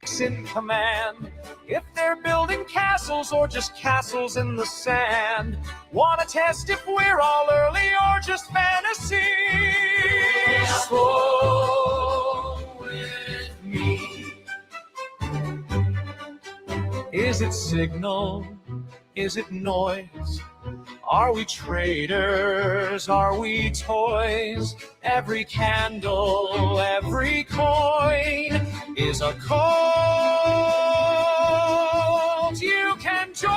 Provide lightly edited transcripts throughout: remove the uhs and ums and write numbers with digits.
in command. If they're building castles or just castles in the sand. Wanna test if we're all early or just fantasy? Scroll with me. Is it signal? Is it noise? Are we traitors? Are we toys? Every candle, every coin is a cult you can join.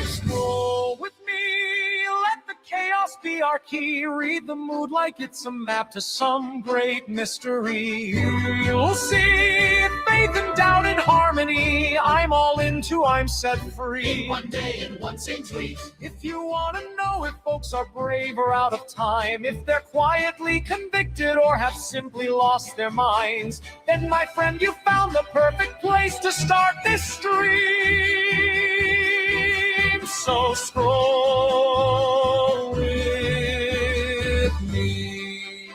Scroll with me, let the chaos be our key. Read the mood like it's a map to some great mystery. You'll see faith and doubt and harmony. I'm all into, I'm set free. In one day, in one same tweet. If you want to know if folks are brave or out of time, if they're quietly convicted or have simply lost their minds, then my friend, you found the perfect place to start this stream. So scroll with me.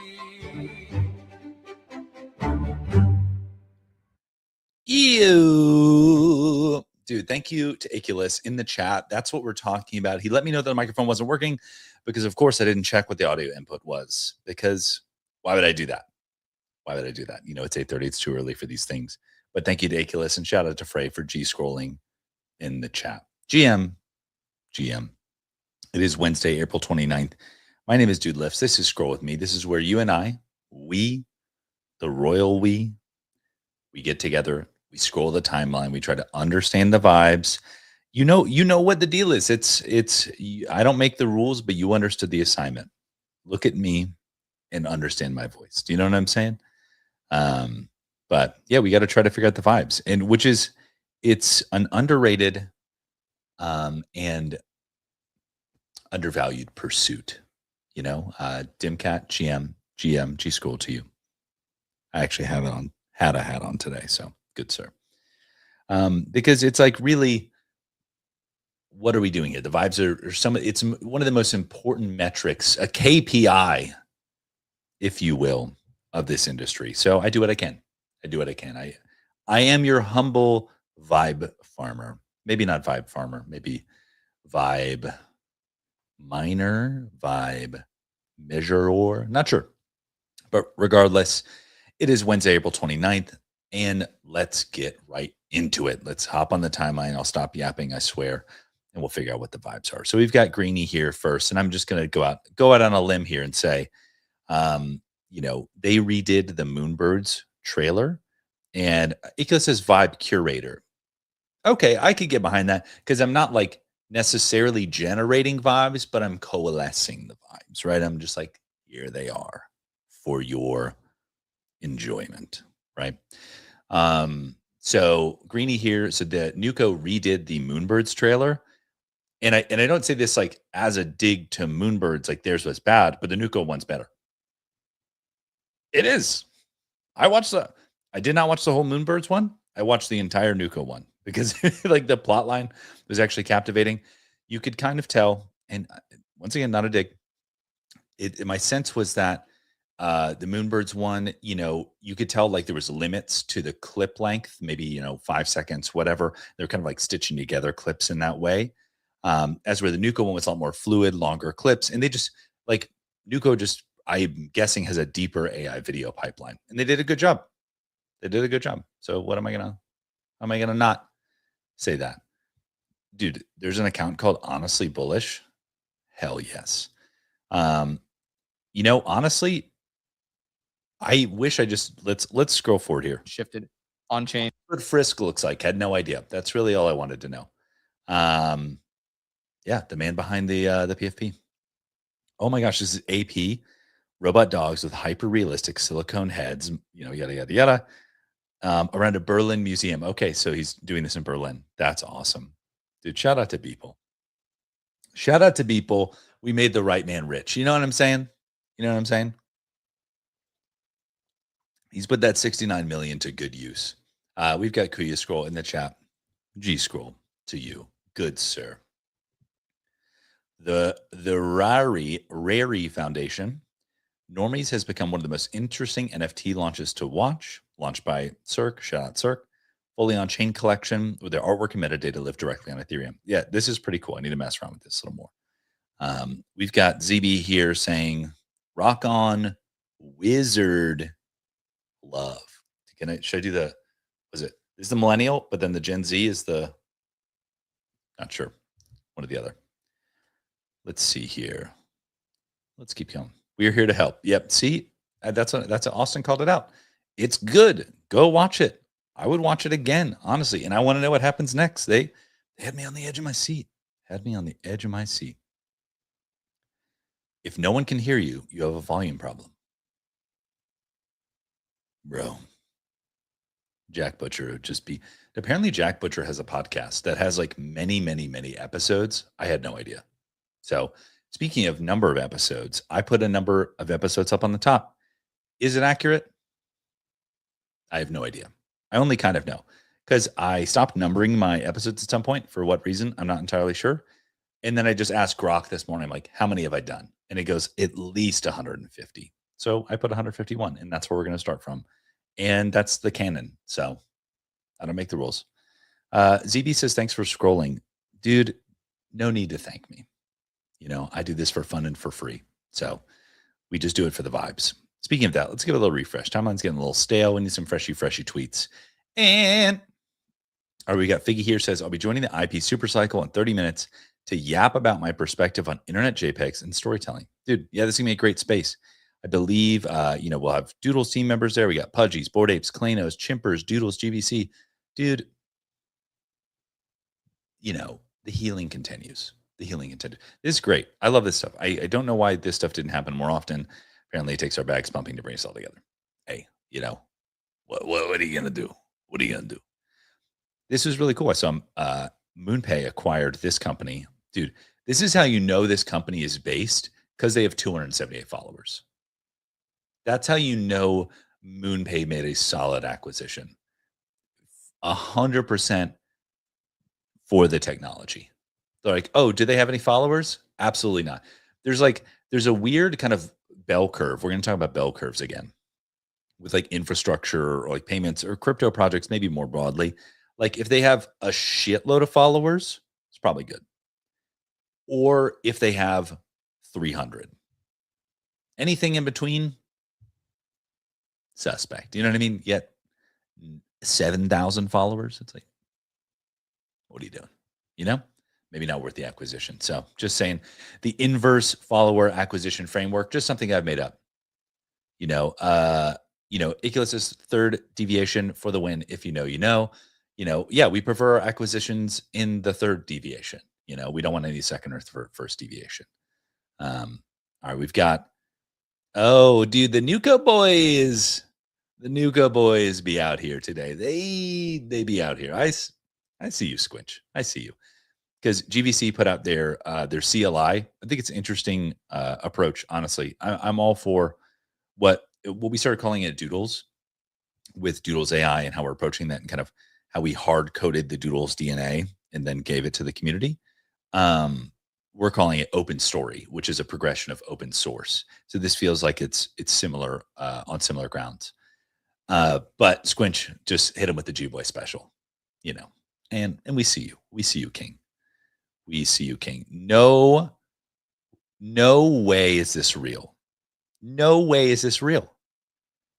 Ew. Dude, thank you to Aculus in the chat. That's what we're talking about. He let me know that the microphone wasn't working because, of course, I didn't check what the audio input was. Because why would I do that? Why would I do that? You know, it's 8:30. It's too early for these things. But thank you to Aculus and shout out to Frey for G-scrolling in the chat. GM. It is Wednesday, April 29th. My name is Dude Lifts. This is Scroll With Me. This is where you and I, we, the royal we get together. We scroll the timeline. We try to understand the vibes. You know what the deal is. It's. I don't make the rules, but you understood the assignment. Look at me and understand my voice. Do you know what I'm saying? But yeah, we got to try to figure out the vibes, and it's an underrated, and undervalued pursuit. You know, Dimcat, GM, G School to you. I actually had a hat on today, so. Good, sir. Because it's like, really, what are we doing here? The vibes are it's one of the most important metrics, a KPI, if you will, of this industry. So I do what I can. I am your humble vibe farmer. Maybe not vibe farmer, maybe vibe miner, vibe measurer. Not sure. But regardless, it is Wednesday, April 29th. And let's get right into it. Let's hop on the timeline. I'll stop yapping, I swear, and we'll figure out what the vibes are. So we've got Greeny here first, and I'm just going to go out on a limb here and say, they redid the Moonbirds trailer, and Ika says vibe curator. Okay, I could get behind that because I'm not like necessarily generating vibes, but I'm coalescing the vibes, right? I'm just like, here they are for your enjoyment, right? So Greeny here said that Nuko redid the Moonbirds trailer. And I don't say this like as a dig to Moonbirds, like theirs was bad, but the Nuko one's better. It is. I did not watch the whole Moonbirds one. I watched the entire Nuko one because like the plot line was actually captivating. You could kind of tell, and once again, not a dig. My sense was that the Moonbirds one, you could tell like there was limits to the clip length, maybe, 5 seconds, whatever. They're kind of like stitching together clips in that way. As where the Nuko one was a lot more fluid, longer clips. And they just like Nuko I'm guessing has a deeper AI video pipeline, and they did a good job. So what am I going to not say that? Dude, there's an account called Honestly Bullish. Hell yes. Honestly, I wish let's scroll forward here. Shifted on chain. What Frisk looks like. Had no idea. That's really all I wanted to know. Yeah, the man behind the PFP. Oh my gosh, this is AP. Robot dogs with hyper realistic silicone heads, yada yada yada. Around a Berlin museum. Okay, so he's doing this in Berlin. That's awesome. Dude, shout out to Beeple. We made the right man rich. You know what I'm saying? He's put that 69 million to good use. We've got Kuya Scroll in the chat. G Scroll to you, good sir. The Rari Foundation Normies has become one of the most interesting NFT launches to watch. Launched by Cirque, shout out Cirque. Fully on chain collection with their artwork and metadata live directly on Ethereum. Yeah, this is pretty cool. I need to mess around with this a little more. We've got ZB here saying, rock on wizard love. Should I do the, was it, this is the millennial, but then the Gen Z is the, not sure, one or the other. Let's see here. Let's keep going. We are here to help. Yep. See, that's Austin called it out. It's good. Go watch it. I would watch it again, honestly. And I want to know what happens next. They had me on the edge of my seat. Had me on the edge of my seat. If no one can hear you, you have a volume problem. Bro. Jack Butcher would just be. Apparently, Jack Butcher has a podcast that has like many, many, many episodes. I had no idea. So, speaking of number of episodes, I put a number of episodes up on the top. Is it accurate? I have no idea. I only kind of know because I stopped numbering my episodes at some point. For what reason? I'm not entirely sure. And then I just asked Grok this morning, I'm like, how many have I done? And it goes, at least 150. So I put 151, and that's where we're going to start from. And that's the canon. So I don't make the rules. ZB says, thanks for scrolling. Dude, no need to thank me. You know, I do this for fun and for free. So we just do it for the vibes. Speaking of that, let's give it a little refresh. Timeline's getting a little stale. We need some freshy tweets. And all right, we got Figgy here says, I'll be joining the IP Supercycle in 30 minutes to yap about my perspective on internet JPEGs and storytelling. Dude, yeah, this is going to be a great space. I believe, we'll have Doodles team members there. We got Pudgies, Bored Apes, Clanos, Chimpers, Doodles, GVC. Dude, the healing continues. The healing continues. This is great. I love this stuff. I don't know why this stuff didn't happen more often. Apparently, it takes our bags pumping to bring us all together. Hey, what are you going to do? What are you going to do? This is really cool. I saw MoonPay acquired this company. Dude, this is how you know this company is based, because they have 278 followers. That's how you know MoonPay made a solid acquisition. 100% for the technology. They're like, oh, do they have any followers? Absolutely not. There's a weird kind of bell curve. We're going to talk about bell curves again with like infrastructure or like payments or crypto projects, maybe more broadly. Like if they have a shitload of followers, it's probably good. Or if they have 300. Anything in between, suspect. You know what I mean? Yet 7,000 followers. It's like, what are you doing? Maybe not worth the acquisition. So just saying, the inverse follower acquisition framework, just something I've made up. Iculus's third deviation for the win. If you know. Yeah, we prefer acquisitions in the third deviation. We don't want any second or first deviation. All right, we've got, oh, dude, the Nuka boys. The Nuka boys be out here today. They be out here. I see you, Squinch. I see you. Because GVC put out their CLI. I think it's an interesting approach, honestly. I'm all for what we started calling it Doodles, with Doodles AI, and how we're approaching that, and kind of how we hard coded the Doodles DNA and then gave it to the community. We're calling it Open Story, which is a progression of open source. So this feels like it's similar on similar grounds. But Squinch just hit him with the G-Boy special, and we see you. We see you, King. We see you, King. No way is this real. No way is this real.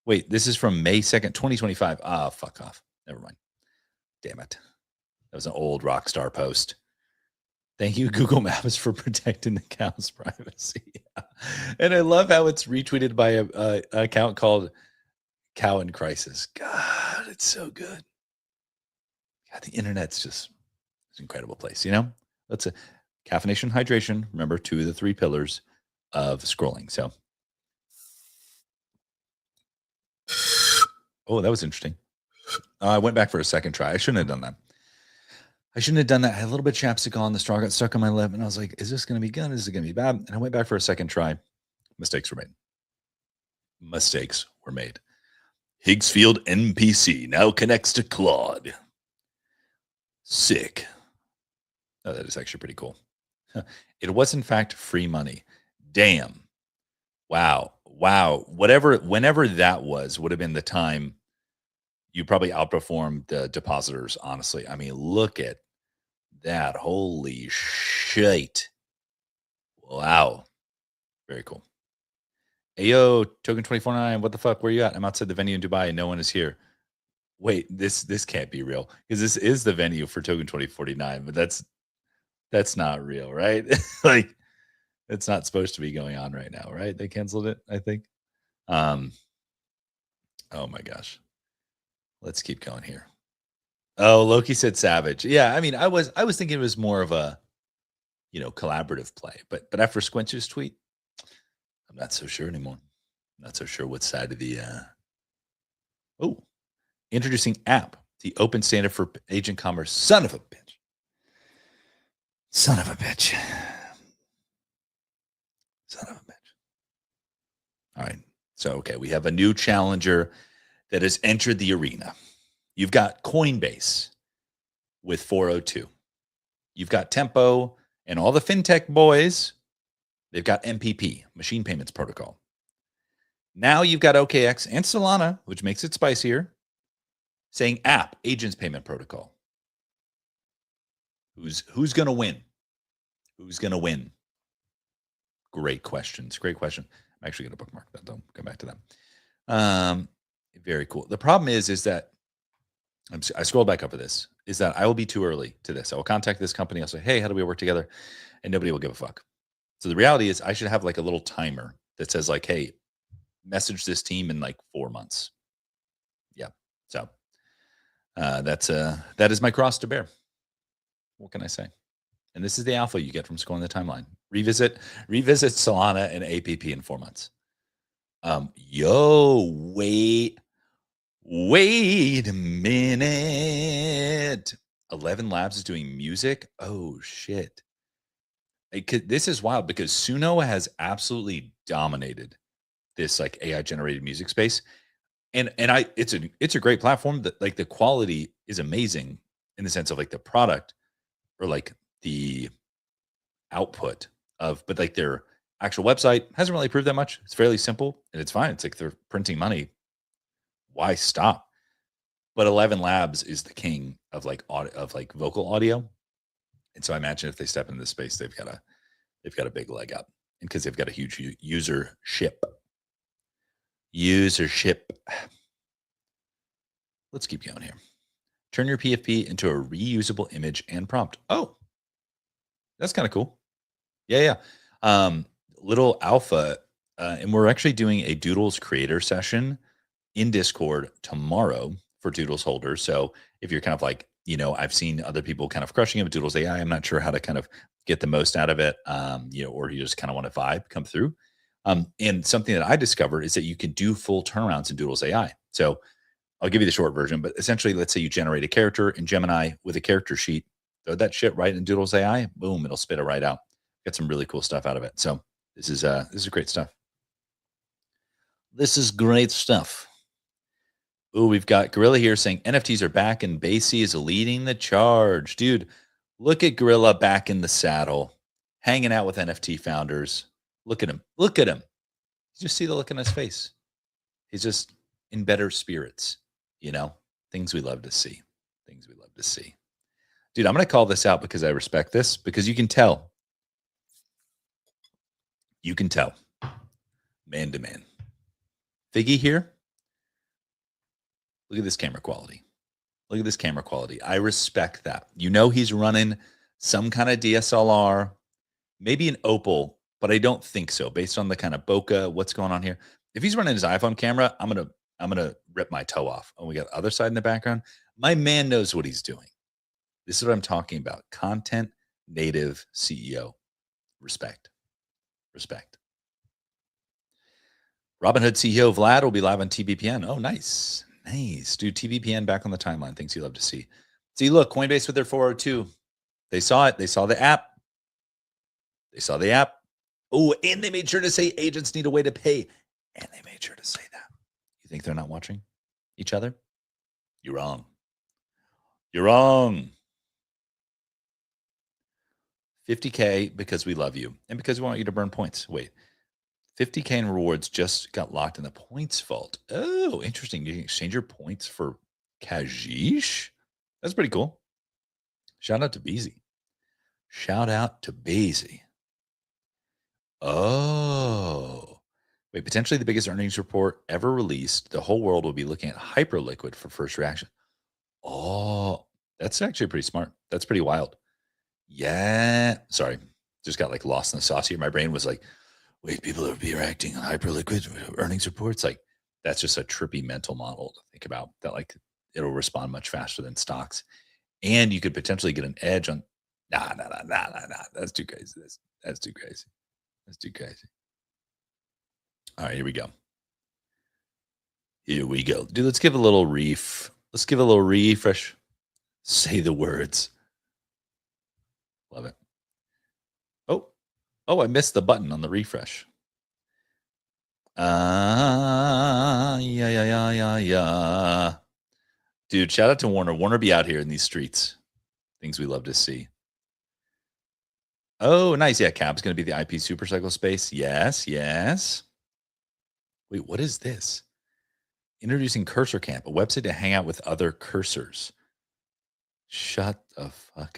Wait, this is from May 2nd, 2025. Ah, fuck off. Never mind. Damn it. That was an old Rockstar post. Thank you, Google Maps, for protecting the cow's privacy. And I love how it's retweeted by a account called Cow in Crisis. God, it's so good. God, the internet's it's an incredible place, That's a caffeination, hydration. Remember, 2 of the 3 pillars of scrolling. So, oh, that was interesting. I went back for a second try. I shouldn't have done that. I had a little bit of chapstick on. The straw got stuck on my lip, and I was like, is this going to be good? Is it going to be bad? And I went back for a second try. Mistakes were made. Higgsfield NPC now connects to Claude. Sick. Oh, that is actually pretty cool. It was, in fact, free money. Damn. Wow. wow, whenever that was, would have been the time you probably outperformed the depositors, honestly. I mean, look at that. Holy shit. Wow. Very cool. Ayo, token 249. What the fuck? Where you at? I'm outside the venue in Dubai and no one is here. Wait, this can't be real because this is the venue for token 2049, but that's not real, right? Like it's not supposed to be going on right now, right? They canceled it, I think. Um, oh my gosh. Let's keep going here. Oh, Loki said Savage. Yeah, I mean, I was thinking it was more of a collaborative play, but after Squinch's tweet, I'm not so sure anymore. Not so sure what side of the oh, introducing app, the open standard for agent commerce. Son of a bitch. Son of a bitch. Son of a bitch. All right. So okay, we have a new challenger that has entered the arena. You've got Coinbase with 402. You've got Tempo and all the fintech boys. They've got MPP, Machine Payments Protocol. Now you've got OKX and Solana, which makes it spicier, saying app, Agents Payment Protocol. Who's going to win? Who's going to win? Great questions. Great question. I'm actually going to bookmark that. Don't come back to that. Very cool. The problem is that I scrolled back up for this, is that I will be too early to this. I will contact this company. I'll say, hey, how do we work together? And nobody will give a fuck. So the reality is I should have like a little timer that says like, hey, message this team in like 4 months. Yeah. So that is my cross to bear. What can I say? And this is the alpha you get from scoring the timeline. Revisit Solana and APP in 4 months. Wait a minute. 11 Labs is doing music. Oh shit. This is wild because Suno has absolutely dominated this like AI generated music space. And it's a great platform that like the quality is amazing in the sense of like the product or like the output but like their actual website hasn't really proved that much. It's fairly simple and it's fine. It's like they're printing money. Why stop? But 11 Labs is the king of like vocal audio. And so I imagine if they step into this space, they've got a big leg up, and because they've got a huge usership. Let's keep going here. Turn your PFP into a reusable image and prompt. Oh, that's kind of cool. Yeah. Little alpha, and we're actually doing a Doodles creator session in Discord tomorrow for Doodles holders. So if you're kind of like, I've seen other people kind of crushing it with Doodles AI. I'm not sure how to kind of get the most out of it, or you just kind of want to vibe come through. And something that I discovered is that you can do full turnarounds in Doodles AI. So I'll give you the short version, but essentially, let's say you generate a character in Gemini with a character sheet, throw that shit right in Doodles AI, boom, it'll spit it right out. Get some really cool stuff out of it. So this is great stuff. This is great stuff. Ooh, we've got Gorilla here saying NFTs are back and Basie is leading the charge. Dude, look at Gorilla back in the saddle, hanging out with NFT founders. Look at him. Look at him. You just see the look on his face. He's just in better spirits, things we love to see. Things we love to see. Dude, I'm going to call this out because I respect this, because you can tell. You can tell. Man to man. Figgy here. Look at this camera quality. Look at this camera quality. I respect that. He's running some kind of DSLR, maybe an Opal, but I don't think so based on the kind of bokeh, what's going on here. If he's running his iPhone camera, I'm going to rip my toe off. Oh, we got the other side in the background. My man knows what he's doing. This is what I'm talking about. Content native CEO. Respect. Robinhood CEO Vlad will be live on TBPN. Oh, nice. Dude, TBPN back on the timeline. Things you love to see. See, look, Coinbase with their 402. They saw it. They saw the app. Oh, and they made sure to say agents need a way to pay. And they made sure to say that. You think they're not watching each other? You're wrong. 50K because we love you and because we want you to burn points. Wait, 50K in rewards just got locked in the points vault. Oh, interesting. You can exchange your points for Kajish. That's pretty cool. Shout out to Beezy. Shout out to Beezy. Oh. Wait, potentially the biggest earnings report ever released. The whole world will be looking at Hyperliquid for first reaction. Oh, that's actually pretty smart. That's pretty wild. Yeah. Sorry. Just got like lost in the sauce here. My brain was like, wait, people are reacting on Hyperliquid earnings reports. Like, that's just a trippy mental model to think about that, like, it'll respond much faster than stocks. And you could potentially get an edge on, nah. That's too crazy. That's too crazy. That's too crazy. All right, here we go. Here we go. Dude, let's give a little Let's give a little refresh. Say the words. Love it. Oh, I missed the button on the refresh. Yeah. Dude, shout out to Warner. Warner be out here in these streets. Things we love to see. Oh, nice. Yeah, Cab's going to be the IP supercycle space. Yes. Wait, what is this? Introducing Cursor Camp, a website to hang out with other cursors. Shut the fuck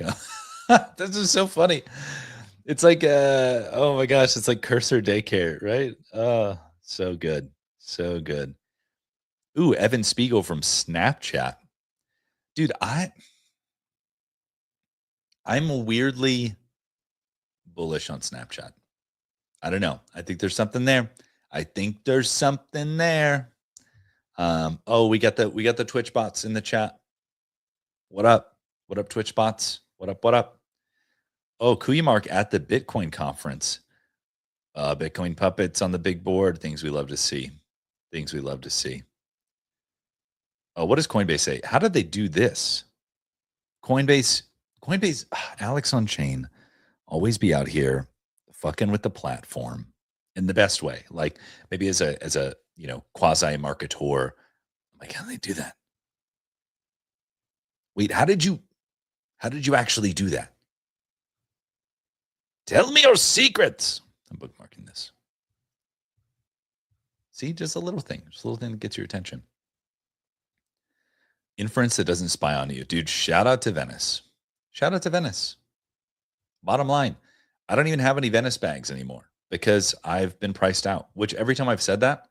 up. This is so funny. It's like, oh my gosh, it's like cursor daycare, right? Oh, so good. So good. Ooh, Evan Spiegel from Snapchat. Dude, I'm weirdly bullish on Snapchat. I don't know. I think there's something there. Oh, we got the Twitch bots in the chat. What up? What up, Twitch bots? What up? Oh, Kuyamark at the Bitcoin conference. Bitcoin puppets on the big board. Things we love to see. Oh, what does Coinbase say? How did they do this? Coinbase, Alex on chain, always be out here fucking with the platform in the best way. Like maybe as a quasi marketeur. Like, how do they do that? Wait, how did you actually do that? Tell me your secrets. I'm bookmarking this. See, just a little thing that gets your attention. Inference that doesn't spy on you. Dude, shout out to Venice. Bottom line, I don't even have any Venice bags anymore because I've been priced out, which every time I've said that,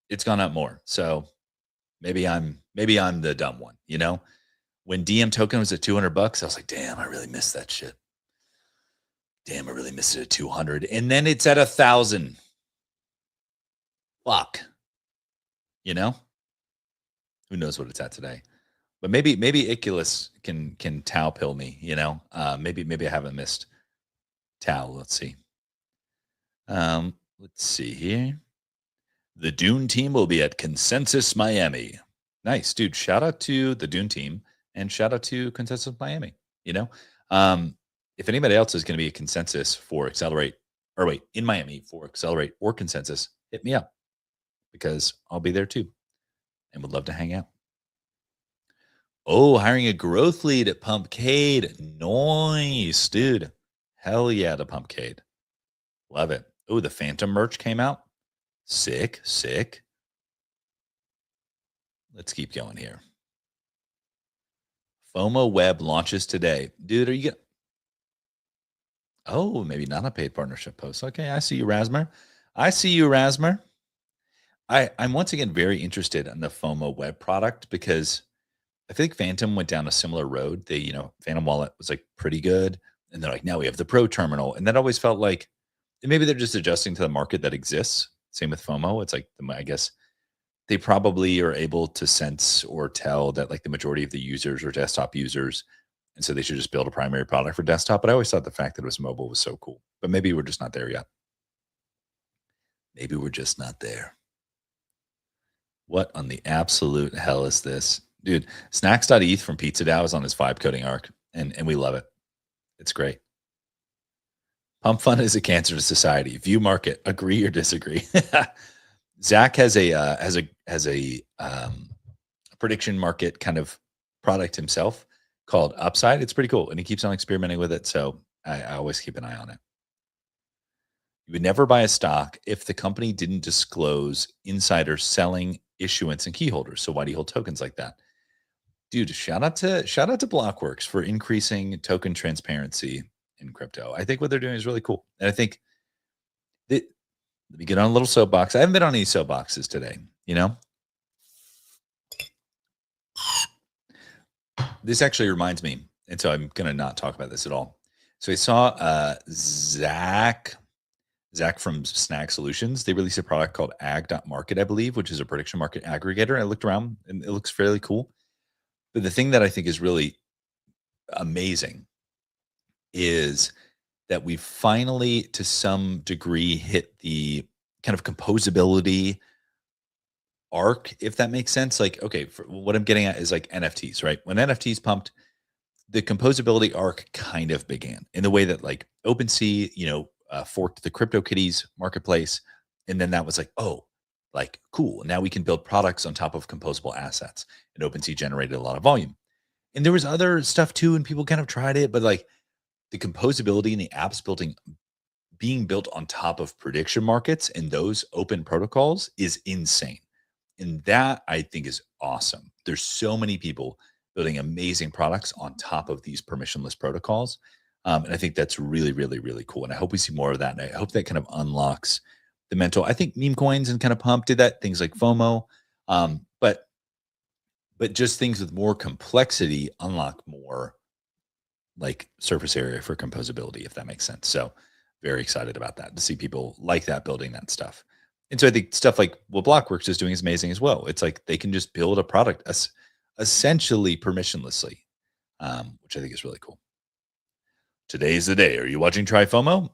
it's gone up more. So maybe I'm the dumb one, you know? When DM token was at $200, I was like, damn, I really missed that shit. Damn, I really missed it at 200. And then it's at 1,000. Fuck. You know? Who knows what it's at today? But maybe Iculus can Tau pill me, you know? Maybe I haven't missed Tau. Let's see. Let's see here. The Dune team will be at Consensus Miami. Nice, dude. Shout out to the Dune team and shout out to Consensus Miami. You know, if anybody else is going to be a Consensus for Accelerate, or wait, in Miami for Accelerate or Consensus, hit me up because I'll be there too and would love to hang out. Oh, hiring a growth lead at Pumpcade. Nice, dude. Hell yeah, the Pumpcade. Love it. Oh, the Phantom merch came out. Sick. Let's keep going here. FOMO Web launches today. Dude, are you going Oh, maybe not a paid partnership post. Okay, I see you, Rasmer. I'm once again very interested in the FOMO Web product because I think Phantom went down a similar road. They, Phantom Wallet was like pretty good. And they're like, now we have the Pro Terminal. And that always felt like maybe they're just adjusting to the market that exists. Same with FOMO. It's like, I guess they probably are able to sense or tell that like the majority of the users are desktop users. And so they should just build a primary product for desktop. But I always thought the fact that it was mobile was so cool. But maybe we're just not there yet. Maybe we're just not there. What on the absolute hell is this? Dude, Snacks.eth from Pizza Dow is on his vibe coding arc, and we love it. It's great. Pump Fund is a cancer to society. View market, agree or disagree. Zach has a prediction market kind of product himself called Upside. It's pretty cool, and he keeps on experimenting with it. So I always keep an eye on it. You would never buy a stock if the company didn't disclose insider selling, issuance, and key holders. So why do you hold tokens like that? Dude, shout out to Blockworks for increasing token transparency in crypto. I think what they're doing is really cool. And I think that, let me get on a little soapbox. I haven't been on any soapboxes today, you know? This actually reminds me, and so I'm going to not talk about this at all. So I saw Zach from Snag Solutions. They released a product called ag.market, I believe, which is a prediction market aggregator. I looked around and it looks fairly cool. But the thing that I think is really amazing is that we finally, to some degree, hit the kind of composability arc, if that makes sense. Like, okay, what I'm getting at is like NFTs, right? When NFTs pumped, the composability arc kind of began in the way that like OpenSea, forked the CryptoKitties marketplace. And then that was like, oh, like cool. Now we can build products on top of composable assets. And OpenSea generated a lot of volume. And there was other stuff too, and people kind of tried it, but like the composability and the apps being built on top of prediction markets and those open protocols is insane. And that I think is awesome. There's so many people building amazing products on top of these permissionless protocols. And I think that's really, really, really cool. And I hope we see more of that. And I hope that kind of unlocks the mental. I think meme coins and kind of pump did that, things like FOMO. But just things with more complexity unlock more like surface area for composability, if that makes sense. So very excited about that, to see people like that building that stuff. And so I think stuff like what Blockworks is doing is amazing as well. It's like they can just build a product essentially permissionlessly, which I think is really cool. Today's the day. Are you watching TriFOMO?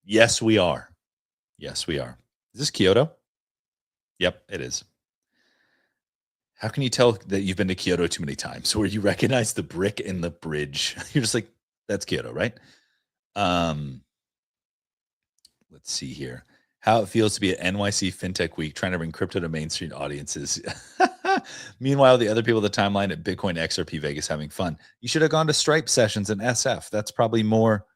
Yes, we are. Yes, we are. Is this Kyoto? Yep, it is. How can you tell that you've been to Kyoto too many times, where you recognize the brick in the bridge? You're just like, that's Kyoto, right? Let's see here. How it feels to be at NYC FinTech Week, trying to bring crypto to mainstream audiences. Meanwhile, the other people at the timeline at Bitcoin XRP Vegas having fun. You should have gone to Stripe sessions and SF. That's probably more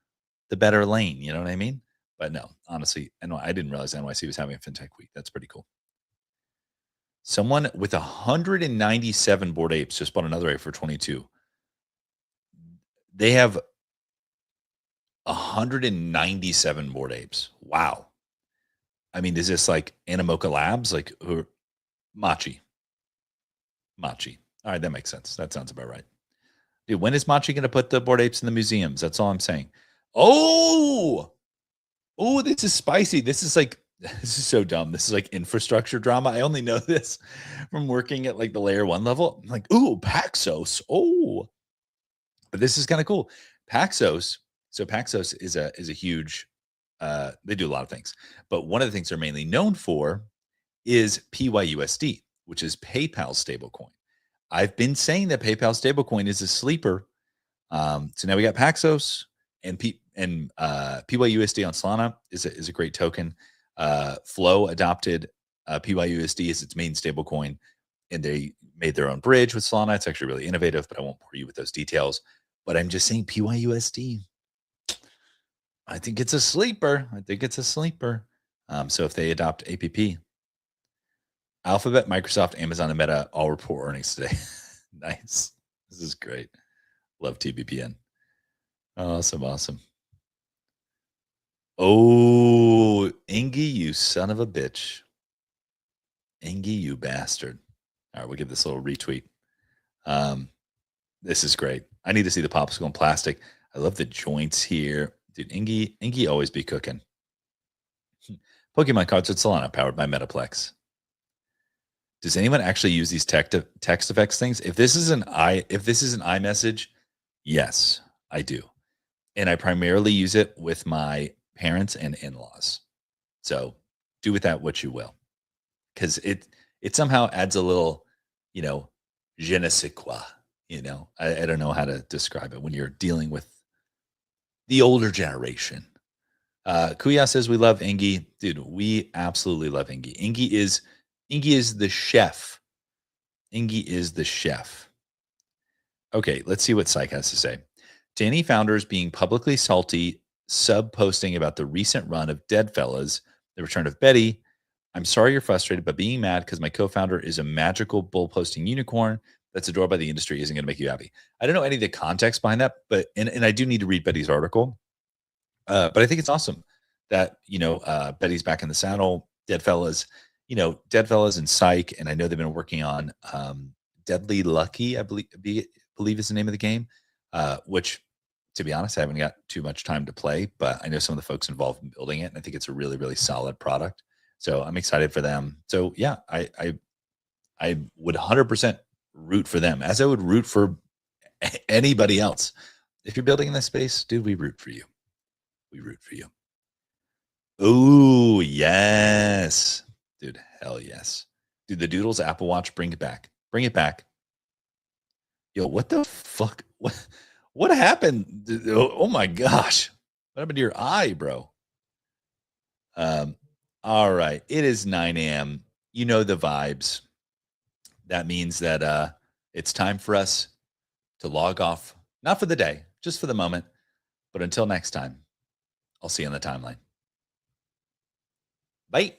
the better lane. You know what I mean? But no, honestly, I didn't realize NYC was having a FinTech Week. That's pretty cool. Someone with 197 Bored Apes just bought another ape for 22. They have 197 Bored Apes. Wow. I mean, is this like Animoca Labs? Like Machi? All right, that makes sense. That sounds about right. Dude, when is Machi going to put the Bored Apes in the museums? That's all I'm saying. Oh, this is spicy. This is so dumb. This is like infrastructure drama. I only know this from working at like the layer 1 level. I'm like, ooh, Paxos. Oh, but this is kind of cool. Paxos. So Paxos is a huge, they do a lot of things, but one of the things they're mainly known for is PYUSD, which is PayPal's stablecoin. I've been saying that PayPal stablecoin is a sleeper. So now we got Paxos and PYUSD on Solana is a great token. Flow adopted PYUSD as its main stablecoin, and they made their own bridge with Solana. It's actually really innovative, but I won't bore you with those details. But I'm just saying PYUSD. I think it's a sleeper. So if they adopt APP, Alphabet, Microsoft, Amazon, and Meta all report earnings today. Nice. This is great. Love TBPN. Awesome. Oh, Ingy, you son of a bitch. Ingy, you bastard. All right, we'll give this a little retweet. This is great. I need to see the popsicle in plastic. I love the joints here. Dude, Ingy always be cooking. Pokemon cards at Solana, powered by Metaplex. Does anyone actually use these text effects things? If this is an iMessage, yes, I do. And I primarily use it with my parents and in-laws. So do with that what you will. Because it somehow adds a little, je ne sais quoi. I don't know how to describe it when you're dealing with the older generation. Kuya says we love Ingy. Dude, we absolutely love Ingy. Ingy is the chef. Ingy is the chef. Okay, let's see what Psych has to say. To any founders being publicly salty sub posting about the recent run of Deadfellas, the return of Betty. I'm sorry you're frustrated, but being mad because my co-founder is a magical bull posting unicorn that's adored by the industry isn't going to make you happy. I don't know any of the context behind that, but and I do need to read Betty's article. But I think it's awesome that Betty's back in the saddle. Deadfellas, Deadfellas and Psych, and I know they've been working on Deadly Lucky, I believe is the name of the game, which, to be honest, I haven't got too much time to play, but I know some of the folks involved in building it, and I think it's a really, really solid product. So I'm excited for them. So yeah, I would 100% root for them, as I would root for anybody else. If you're building in this space, dude, we root for you. We root for you. Oh, yes. Dude, hell yes. Dude, the Doodles Apple Watch, bring it back. Bring it back. Yo, what the fuck? What happened? Oh my gosh. What happened to your eye, bro? All right. It is 9 a.m. You know the vibes. That means that it's time for us to log off, not for the day, just for the moment. But until next time, I'll see you on the timeline. Bye.